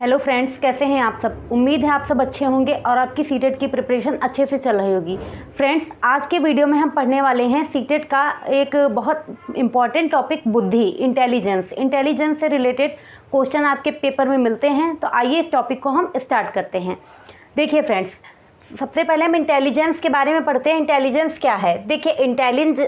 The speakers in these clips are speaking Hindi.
हेलो फ्रेंड्स, कैसे हैं आप सब। उम्मीद है आप सब अच्छे होंगे और आपकी सीटेट की प्रिपरेशन अच्छे से चल रही होगी। फ्रेंड्स, आज के वीडियो में हम पढ़ने वाले हैं सीटेट का एक बहुत इम्पॉर्टेंट टॉपिक बुद्धि, इंटेलिजेंस से रिलेटेड क्वेश्चन आपके पेपर में मिलते हैं। तो आइए इस टॉपिक को हम स्टार्ट करते हैं। देखिए फ्रेंड्स, सबसे पहले हम इंटेलिजेंस के बारे में पढ़ते हैं। इंटेलिजेंस क्या है? देखिए,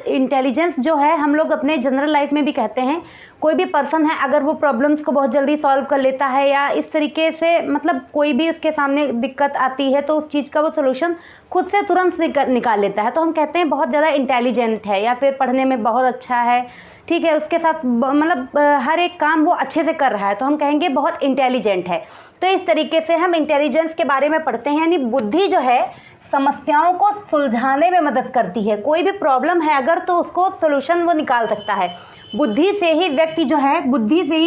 इंटेलिजेंस जो है हम लोग अपने जनरल लाइफ में भी कहते हैं। कोई भी पर्सन है, अगर वो प्रॉब्लम्स को बहुत जल्दी सॉल्व कर लेता है या इस तरीके से मतलब कोई भी उसके सामने दिक्कत आती है तो उस चीज़ का वो सोल्यूशन खुद से तुरंत निकाल लेता है, तो हम कहते हैं बहुत ज़्यादा इंटेलिजेंट है या फिर पढ़ने में बहुत अच्छा है। ठीक है, उसके साथ मतलब हर एक काम वो अच्छे से कर रहा है, तो हम कहेंगे बहुत इंटेलिजेंट है। तो इस तरीके से हम इंटेलिजेंस के बारे में पढ़ते हैं। यानी बुद्धि जो है समस्याओं को सुलझाने में मदद करती है। कोई भी प्रॉब्लम है अगर, तो उसको सोल्यूशन वो निकाल सकता है। बुद्धि से ही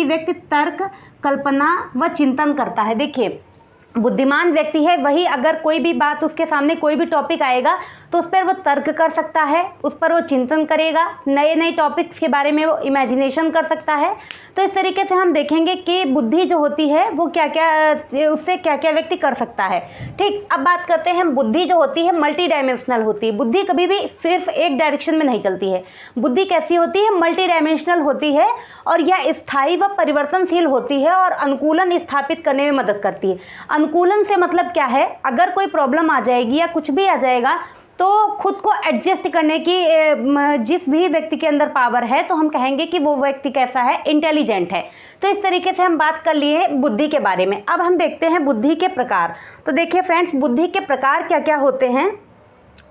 व्यक्ति तर्क, कल्पना व चिंतन करता है। देखिए, बुद्धिमान व्यक्ति है वही, अगर कोई भी बात उसके सामने, कोई भी टॉपिक आएगा तो उस पर वो तर्क कर सकता है, उस पर वो चिंतन करेगा, नए नए टॉपिक्स के बारे में वो इमेजिनेशन कर सकता है। तो इस तरीके से हम देखेंगे कि बुद्धि जो होती है वो क्या क्या, उससे क्या क्या व्यक्ति कर सकता है। ठीक, अब बात करते हैं। बुद्धि जो होती है मल्टी डायमेंशनल होती है। बुद्धि कभी भी सिर्फ एक डायरेक्शन में नहीं चलती है। बुद्धि कैसी होती है? मल्टी डायमेंशनल होती है और यह स्थायी व परिवर्तनशील होती है और अनुकूलन स्थापित करने में मदद करती है। अनुकूलन से मतलब क्या है? अगर कोई प्रॉब्लम आ जाएगी या कुछ भी आ जाएगा तो खुद को एडजस्ट करने की जिस भी व्यक्ति के अंदर पावर है, तो हम कहेंगे कि वो व्यक्ति कैसा है? इंटेलिजेंट है। तो इस तरीके से हम बात कर लिए बुद्धि के बारे में। अब हम देखते हैं बुद्धि के प्रकार। तो देखिए फ्रेंड्स, बुद्धि के प्रकार क्या क्या होते हैं।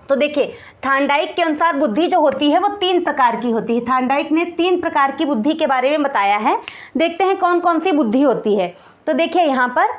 तो देखिए, थॉर्नडाइक के अनुसार बुद्धि जो होती है वो 3 प्रकार की होती है। थॉर्नडाइक ने 3 प्रकार की बुद्धि के बारे में बताया है। देखते हैं कौन कौन सी बुद्धि होती है। तो देखिए, यहाँ पर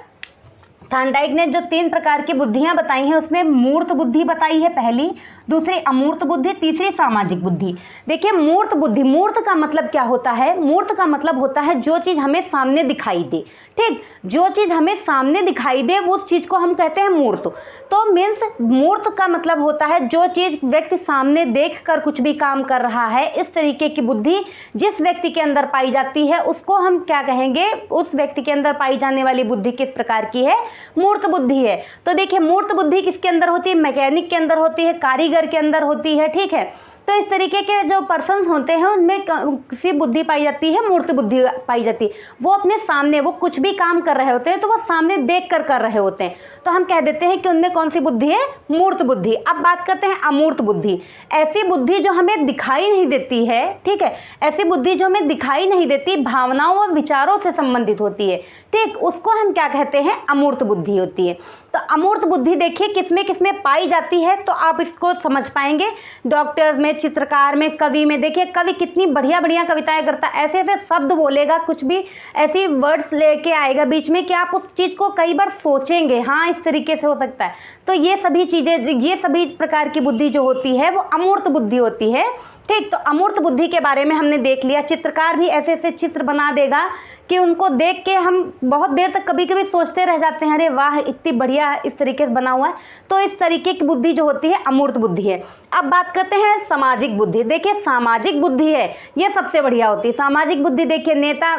थॉर्नडाइक ने जो 3 प्रकार की बुद्धियां बताई हैं उसमें मूर्त बुद्धि बताई है पहली, दूसरी अमूर्त बुद्धि, तीसरी सामाजिक बुद्धि। देखिए, मूर्त बुद्धि, मूर्त का मतलब क्या होता है? मूर्त का मतलब होता है जो चीज़ हमें सामने दिखाई दे। ठीक, जो चीज़ हमें सामने दिखाई दे उस चीज़ को हम कहते हैं मूर्त। तो मीन्स मूर्त का मतलब होता है जो चीज़ व्यक्ति सामने देख कर कुछ भी काम कर रहा है। इस तरीके की बुद्धि जिस व्यक्ति के अंदर पाई जाती है उसको हम क्या कहेंगे? उस व्यक्ति के अंदर पाई जाने वाली बुद्धि किस प्रकार की है? मूर्त बुद्धि है। तो देखिए, मूर्त बुद्धि किसके अंदर होती है? मैकेनिक के अंदर होती है, कारीगर के अंदर होती है। ठीक है, तो इस तरीके के जो पर्सन होते हैं उनमें किसी बुद्धि पाई जाती है, मूर्त बुद्धि पाई जाती है। वो अपने सामने, वो कुछ भी काम कर रहे होते हैं तो वो सामने देख कर रहे होते हैं, तो हम कह देते हैं कि उनमें कौन सी बुद्धि है? मूर्त बुद्धि। अब बात करते हैं अमूर्त बुद्धि। ऐसी बुद्धि जो हमें दिखाई नहीं देती है। ठीक है, ऐसी बुद्धि जो हमें दिखाई नहीं देती, भावनाओं और विचारों से संबंधित होती है। ठीक, उसको हम क्या कहते हैं? अमूर्त बुद्धि होती है। तो अमूर्त बुद्धि देखिए किसमें किसमें पाई जाती है, तो आप इसको समझ पाएंगे। डॉक्टर्स में, चित्रकार में, कवि में। देखिए, कवि कितनी बढ़िया बढ़िया कविताएं करता है, ऐसे ऐसे शब्द बोलेगा, कुछ भी ऐसी वर्ड्स लेके आएगा बीच में कि आप उस चीज़ को कई बार सोचेंगे, हाँ इस तरीके से हो सकता है। तो ये सभी चीज़ें, ये सभी प्रकार की बुद्धि जो होती है वो अमूर्त बुद्धि होती है। ठीक, तो अमूर्त बुद्धि के बारे में हमने देख लिया। चित्रकार भी ऐसे ऐसे चित्र बना देगा कि उनको देख के हम बहुत देर तक कभी कभी सोचते रह जाते हैं, अरे वाह इतनी बढ़िया इस तरीके से बना हुआ है। तो इस तरीके की बुद्धि जो होती है अमूर्त बुद्धि है। अब बात करते हैं सामाजिक बुद्धि। देखिए, सामाजिक बुद्धि है ये सबसे बढ़िया होती है। सामाजिक बुद्धि देखिए, नेता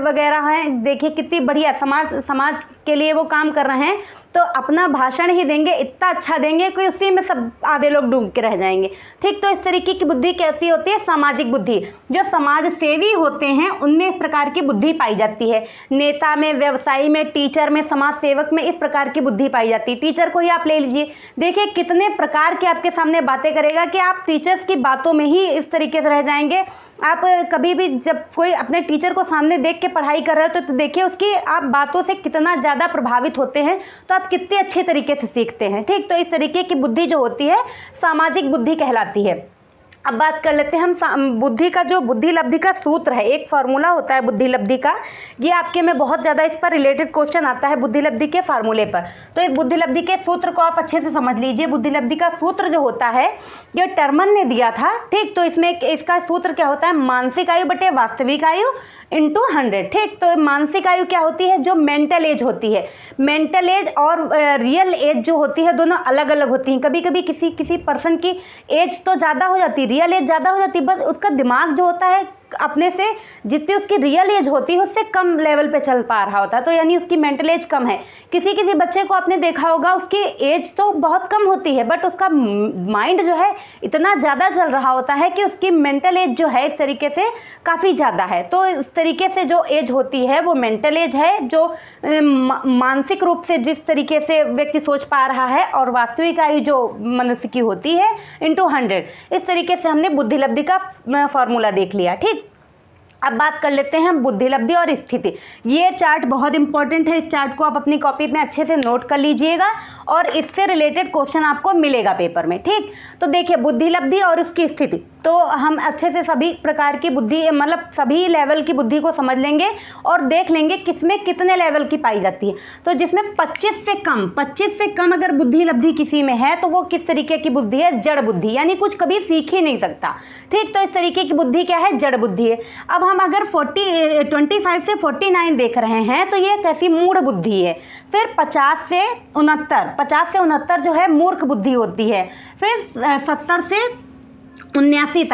वगैरह हैं, देखिए कितनी बढ़िया समाज के लिए वो काम कर रहे हैं, तो अपना भाषण ही देंगे, इतना अच्छा देंगे कि उसी में सब आधे लोग डूब के रह जाएंगे। ठीक, तो इस तरीके की बुद्धि कैसी होती है? सामाजिक बुद्धि। जो समाज सेवी होते हैं उनमें इस प्रकार की बुद्धि पाई जाती है। नेता में, व्यवसायी में, टीचर में, समाज सेवक में इस प्रकार की बुद्धि पाई जाती है। टीचर को ही आप ले लीजिए, देखिए कितने प्रकार के आपके सामने बातें करेगा कि आप टीचर्स की बातों में ही इस तरीके से रह जाएंगे। आप कभी भी जब कोई अपने टीचर को सामने देख के पढ़ाई कर रहे हो तो देखिए उसकी आप बातों से कितना ज़्यादा प्रभावित होते हैं, तो आप कितने अच्छे तरीके से सीखते हैं। ठीक, तो इस तरीके की बुद्धि जो होती है सामाजिक बुद्धि कहलाती है। अब बात कर लेते हैं हम बुद्धि का, जो बुद्धि लब्धि का सूत्र है, एक फार्मूला होता है बुद्धि लब्धि का। ये आपके में बहुत ज़्यादा इस पर रिलेटेड क्वेश्चन आता है बुद्धि लब्धि के फार्मूले पर। तो इस बुद्धि लब्धि के सूत्र को आप अच्छे से समझ लीजिए। बुद्धि लब्धि का सूत्र जो होता है ये टर्मन ने दिया था। ठीक, तो इसमें इसका सूत्र क्या होता है? मानसिक आयु बटे वास्तविक आयु इंटू 100। ठीक, तो मानसिक आयु क्या होती है? जो मेंटल एज होती है। मेंटल एज और रियल एज जो होती है दोनों अलग अलग होती हैं। कभी कभी किसी पर्सन की एज तो ज़्यादा हो जाती है, रियल एज ज़्यादा हो जाती है, बस उसका दिमाग जो होता है अपने से जितनी उसकी रियल एज होती है उससे कम लेवल पे चल पा रहा होता है, तो यानी उसकी मेंटल एज कम है। किसी बच्चे को आपने देखा होगा उसकी एज तो बहुत कम होती है बट उसका माइंड जो है इतना ज़्यादा चल रहा होता है कि उसकी मेंटल एज जो है इस तरीके से काफ़ी ज़्यादा है। तो इस तरीके से जो एज होती है वो मेंटल एज है, जो मानसिक रूप से जिस तरीके से व्यक्ति सोच पा रहा है और वास्तविक आयु जो मनुष्य की होती है इंटू 100। इस तरीके से हमने बुद्धिलब्धि का फॉर्मूला देख लिया। ठीक, अब बात कर लेते हैं हम बुद्धिलब्धि और स्थिति। ये चार्ट बहुत इंपॉर्टेंट है, इस चार्ट को आप अपनी कॉपी में अच्छे से नोट कर लीजिएगा और इससे रिलेटेड क्वेश्चन आपको मिलेगा पेपर में। ठीक, तो देखिए बुद्धिलब्धि और उसकी स्थिति, तो हम अच्छे से सभी प्रकार की बुद्धि मतलब सभी लेवल की बुद्धि को समझ लेंगे और देख लेंगे किसमें कितने लेवल की पाई जाती है। तो जिसमें 25 से कम अगर बुद्धिलब्धि किसी में है तो वो किस तरीके की बुद्धि है? जड़ बुद्धि, यानी कुछ कभी सीख ही नहीं सकता। ठीक, तो इस तरीके की बुद्धि क्या है? जड़ बुद्धि है। अब हम अगर 25 से 49 देख रहे हैं तो ये कैसी? मूढ़ बुद्धि है। फिर 50 से 69 जो है मूर्ख बुद्धि होती है। फिर 70 से 79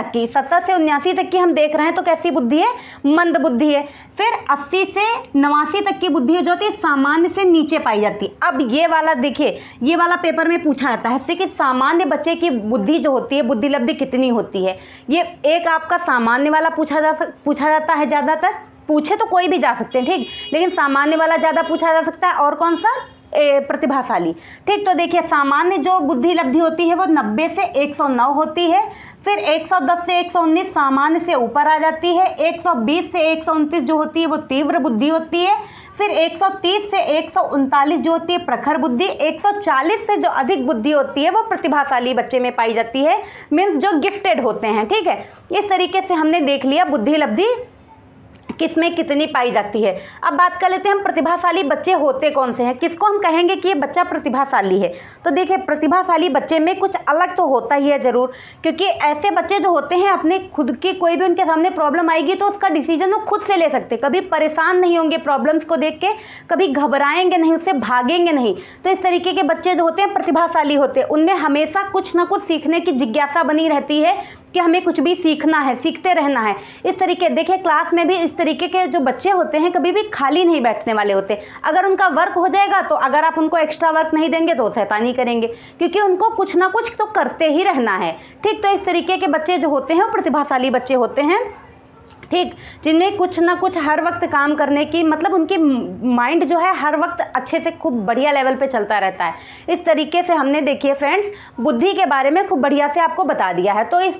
तक की हम देख रहे हैं तो कैसी बुद्धि है? मंद बुद्धि है। फिर 80 से 89 तक की बुद्धि जो होती है सामान्य से नीचे पाई जाती है। अब ये वाला देखिए, ये वाला पेपर में पूछा जाता है इससे कि सामान्य बच्चे की बुद्धि जो होती है, बुद्धिलब्धि कितनी होती है। ये एक आपका सामान्य वाला पूछा जाता है, ज़्यादातर पूछे तो कोई भी जा सकते हैं। ठीक, लेकिन सामान्य वाला ज़्यादा पूछा जा सकता है। और कौन सा? प्रतिभाशाली। ठीक, तो देखिए सामान्य जो बुद्धिलब्धि होती है वो 90 से 109 होती है। फिर 110 से 119 सामान्य से ऊपर आ जाती है। 120 से 129 जो होती है वो तीव्र बुद्धि होती है। फिर 130 से 139 जो होती है प्रखर बुद्धि। 140 से जो अधिक बुद्धि होती है वो प्रतिभाशाली बच्चे में पाई जाती है, मीन्स जो गिफ्टेड होते हैं। ठीक है, इस तरीके से हमने देख लिया बुद्धिलब्धि किसमें कितनी पाई जाती है। अब बात कर लेते हैं हम प्रतिभाशाली बच्चे होते कौन से हैं, किसको हम कहेंगे कि ये बच्चा प्रतिभाशाली है। तो देखिए प्रतिभाशाली बच्चे में कुछ अलग तो होता ही है ज़रूर, क्योंकि ऐसे बच्चे जो होते हैं अपने खुद की कोई भी उनके सामने प्रॉब्लम आएगी तो उसका डिसीजन वो खुद से ले सकते, कभी परेशान नहीं होंगे प्रॉब्लम्स को देख के, कभी घबराएंगे नहीं, उससे भागेंगे नहीं। तो इस तरीके के बच्चे जो होते हैं प्रतिभाशाली होते हैं, उनमें हमेशा कुछ ना कुछ सीखने की जिज्ञासा बनी रहती है कि हमें कुछ भी सीखना है, सीखते रहना है। इस तरीके देखिए क्लास में भी इस तरीके के जो बच्चे होते हैं कभी भी खाली नहीं बैठने वाले होते। अगर उनका वर्क हो जाएगा तो अगर आप उनको एक्स्ट्रा वर्क नहीं देंगे तो शैतानी करेंगे, क्योंकि उनको कुछ ना कुछ तो करते ही रहना है। ठीक, तो इस तरीके के बच्चे जो होते हैं वो प्रतिभाशाली बच्चे होते हैं। ठीक, जिनमें कुछ ना कुछ हर वक्त काम करने की मतलब उनकी माइंड जो है हर वक्त अच्छे से खूब बढ़िया लेवल पे चलता रहता है। इस तरीके से हमने देखिए फ्रेंड्स बुद्धि के बारे में खूब बढ़िया से आपको बता दिया है। तो इस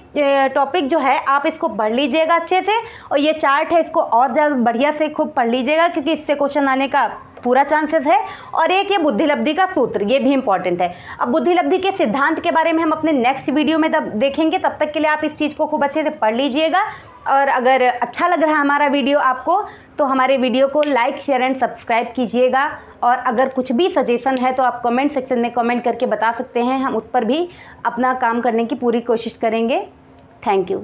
टॉपिक जो है आप इसको पढ़ लीजिएगा अच्छे से, और ये चार्ट है इसको और ज़्यादा बढ़िया से खूब पढ़ लीजिएगा क्योंकि इससे क्वेश्चन आने का पूरा चांसेस है। और एक ये बुद्धिलब्धि का सूत्र, ये भी इंपॉर्टेंट है। अब बुद्धिलब्धि के सिद्धांत के बारे में हम अपने नेक्स्ट वीडियो में देखेंगे, तब तक के लिए आप इस चीज़ को खूब अच्छे से पढ़ लीजिएगा। और अगर अच्छा लग रहा है हमारा वीडियो आपको तो हमारे वीडियो को लाइक शेयर एंड सब्सक्राइब कीजिएगा। और अगर कुछ भी सजेशन है तो आप कमेंट सेक्शन में कमेंट करके बता सकते हैं, हम उस पर भी अपना काम करने की पूरी कोशिश करेंगे। Thank you.